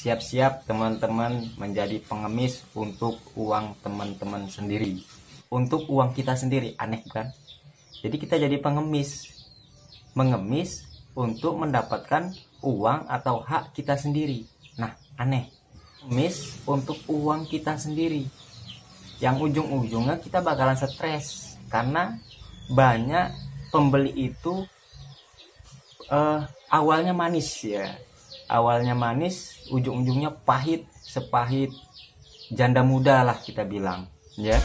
siap-siap teman-teman menjadi pengemis untuk uang teman-teman sendiri. Untuk uang kita sendiri, aneh kan? Jadi kita jadi pengemis. Mengemis untuk mendapatkan uang atau hak kita sendiri. Nah, aneh. Pengemis untuk uang kita sendiri. Yang ujung-ujungnya kita bakalan stres. Karena banyak pembeli itu awalnya manis ya. Awalnya manis, ujung-ujungnya pahit, sepahit janda muda lah kita bilang, ya.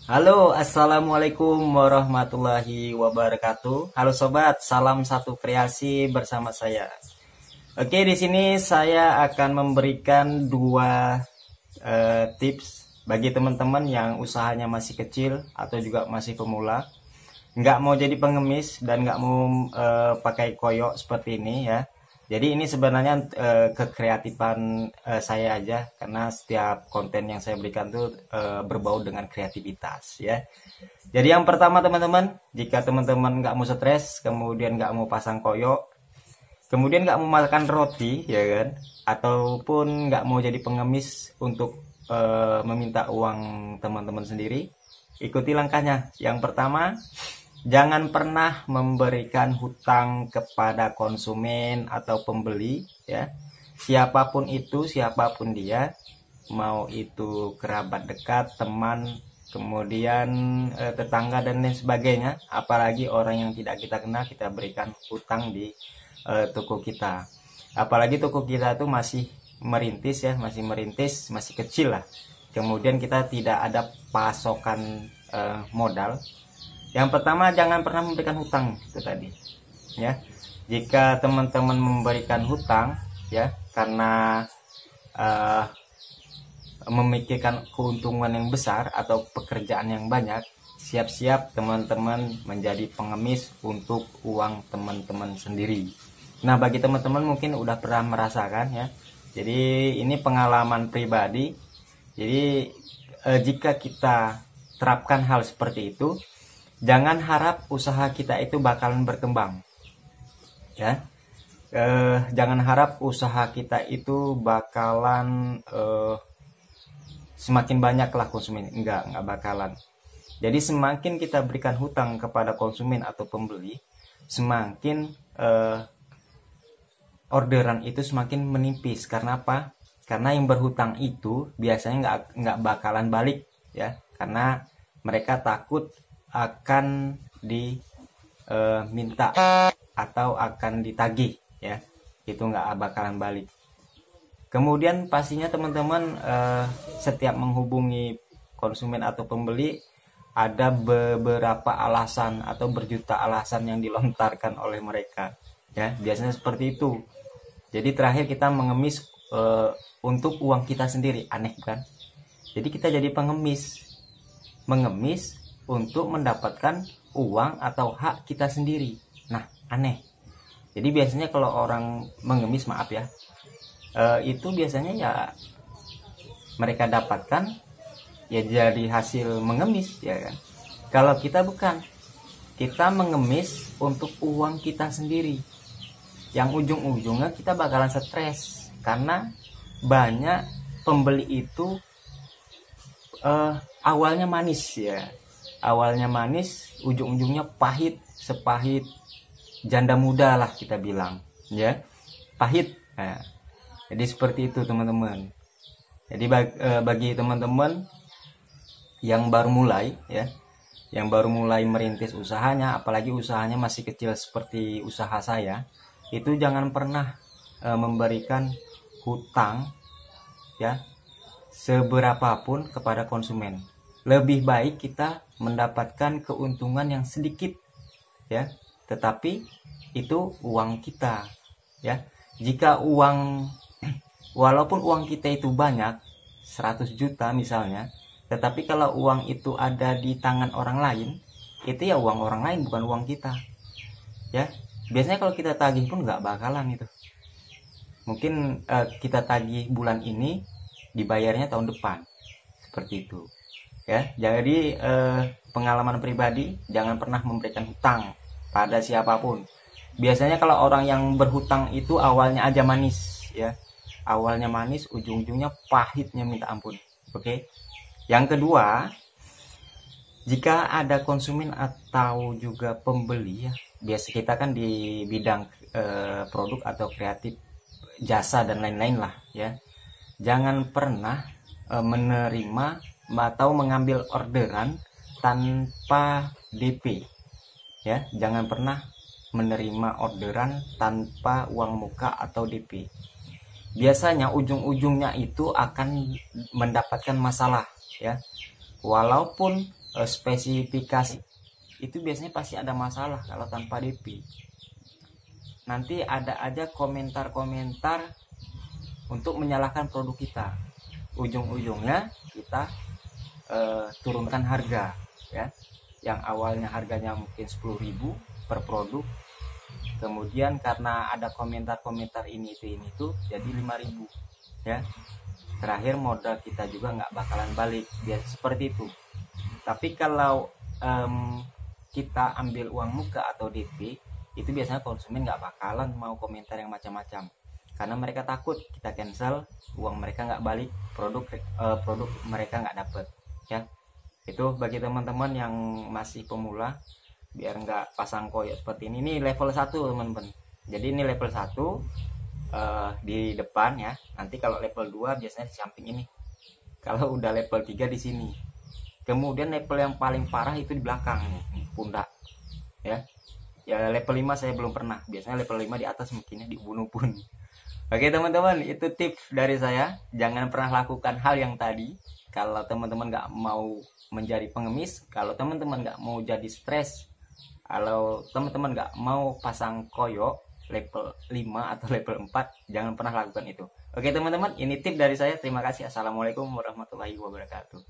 Halo, assalamualaikum warahmatullahi wabarakatuh. Halo sobat, salam satu kreasi bersama saya. Oke, di sini saya akan memberikan dua tips bagi teman-teman yang usahanya masih kecil atau juga masih pemula, nggak mau jadi pengemis dan nggak mau pakai koyok seperti ini ya. Jadi ini sebenarnya kekreatifan saya aja, karena setiap konten yang saya berikan tuh berbau dengan kreativitas ya. Jadi yang pertama teman-teman, jika teman-teman nggak mau stres, kemudian nggak mau pasang koyok, kemudian nggak mau makan roti ya kan, ataupun nggak mau jadi pengemis untuk meminta uang teman-teman sendiri, ikuti langkahnya. Yang pertama, jangan pernah memberikan hutang kepada konsumen atau pembeli ya. Siapapun itu, siapapun dia, mau itu kerabat dekat, teman, kemudian tetangga dan lain sebagainya, apalagi orang yang tidak kita kenal, kita berikan hutang di toko kita. Apalagi toko kita itu masih merintis ya, masih kecil lah. Kemudian kita tidak ada pasokan modal. Yang pertama, jangan pernah memberikan hutang, itu tadi ya. Jika teman-teman memberikan hutang ya karena memikirkan keuntungan yang besar atau pekerjaan yang banyak, siap-siap teman-teman menjadi pengemis untuk uang teman-teman sendiri. Nah, bagi teman-teman mungkin udah pernah merasakan ya. Jadi ini pengalaman pribadi. Jadi jika kita terapkan hal seperti itu, jangan harap usaha kita itu bakalan berkembang ya. Jangan harap usaha kita itu bakalan semakin banyak lah konsumen, enggak bakalan. Jadi semakin kita berikan hutang kepada konsumen atau pembeli, semakin orderan itu semakin menipis. Karena apa? Karena yang berhutang itu biasanya nggak bakalan balik ya, karena mereka takut akan diminta atau akan ditagih ya, itu nggak bakalan balik. Kemudian pastinya teman-teman setiap menghubungi konsumen atau pembeli, ada beberapa alasan atau berjuta alasan yang dilontarkan oleh mereka ya, biasanya seperti itu. Jadi terakhir kita mengemis untuk uang kita sendiri, aneh kan? Jadi kita jadi pengemis, mengemis untuk mendapatkan uang atau hak kita sendiri. Nah, aneh. Jadi biasanya kalau orang mengemis, maaf ya, itu biasanya ya mereka dapatkan ya jadi hasil mengemis ya kan. Kalau kita bukan, kita mengemis untuk uang kita sendiri, yang ujung-ujungnya kita bakalan stres karena banyak pembeli itu awalnya manis ya. Awalnya manis, ujung-ujungnya pahit, sepahit janda muda lah kita bilang ya, pahit. Nah, jadi seperti itu teman-teman. Jadi bagi teman-teman yang baru mulai ya, yang baru mulai merintis usahanya, apalagi usahanya masih kecil seperti usaha saya, itu jangan pernah memberikan hutang ya seberapapun kepada konsumen. Lebih baik kita mendapatkan keuntungan yang sedikit ya, tetapi itu uang kita ya. Jika walaupun uang kita itu banyak 100 juta misalnya, tetapi kalau uang itu ada di tangan orang lain, itu ya uang orang lain, bukan uang kita ya. Biasanya kalau kita tagih pun nggak bakalan itu. Mungkin kita tagih bulan ini dibayarnya tahun depan, seperti itu ya. Jadi pengalaman pribadi, jangan pernah memberikan hutang pada siapapun. Biasanya kalau orang yang berhutang itu awalnya aja manis ya, awalnya manis, ujung-ujungnya pahitnya minta ampun. Oke. Yang kedua, jika ada konsumen atau juga pembeli ya, biasa kita kan di bidang produk atau kreatif, jasa dan lain-lain lah ya. Jangan pernah menerima atau mengambil orderan tanpa DP ya. Jangan pernah menerima orderan tanpa uang muka atau DP. Biasanya ujung-ujungnya itu akan mendapatkan masalah ya. Walaupun spesifikasi itu biasanya pasti ada masalah kalau tanpa DP. Nanti ada aja komentar-komentar untuk menyalahkan produk kita. Ujung-ujungnya kita turunkan harga ya. Yang awalnya harganya mungkin 10.000 per produk, kemudian karena ada komentar-komentar ini itu jadi 5.000 ya. Terakhir modal kita juga nggak bakalan balik, biasa seperti itu. Tapi kalau kita ambil uang muka atau DP, itu biasanya konsumen nggak bakalan mau komentar yang macam-macam, karena mereka takut kita cancel, uang mereka nggak balik, produk mereka nggak dapet ya. Itu bagi teman-teman yang masih pemula, biar nggak pasang koyok seperti ini. Ini level 1 teman-teman. Jadi ini level 1 di depan ya. Nanti kalau level 2 biasanya di samping ini. Kalau udah level 3 di sini. Kemudian level yang paling parah itu di belakang nih, pundak. Ya. Ya level 5 saya belum pernah. Biasanya level 5 di atas mungkinnya dibunuh pun. Oke teman-teman, itu tips dari saya. Jangan pernah lakukan hal yang tadi. Kalau teman-teman nggak mau menjadi pengemis, kalau teman-teman nggak mau jadi stres, kalau teman-teman nggak mau pasang koyok level 5 atau level 4, jangan pernah lakukan itu. Oke teman-teman, ini tip dari saya. Terima kasih. Assalamualaikum warahmatullahi wabarakatuh.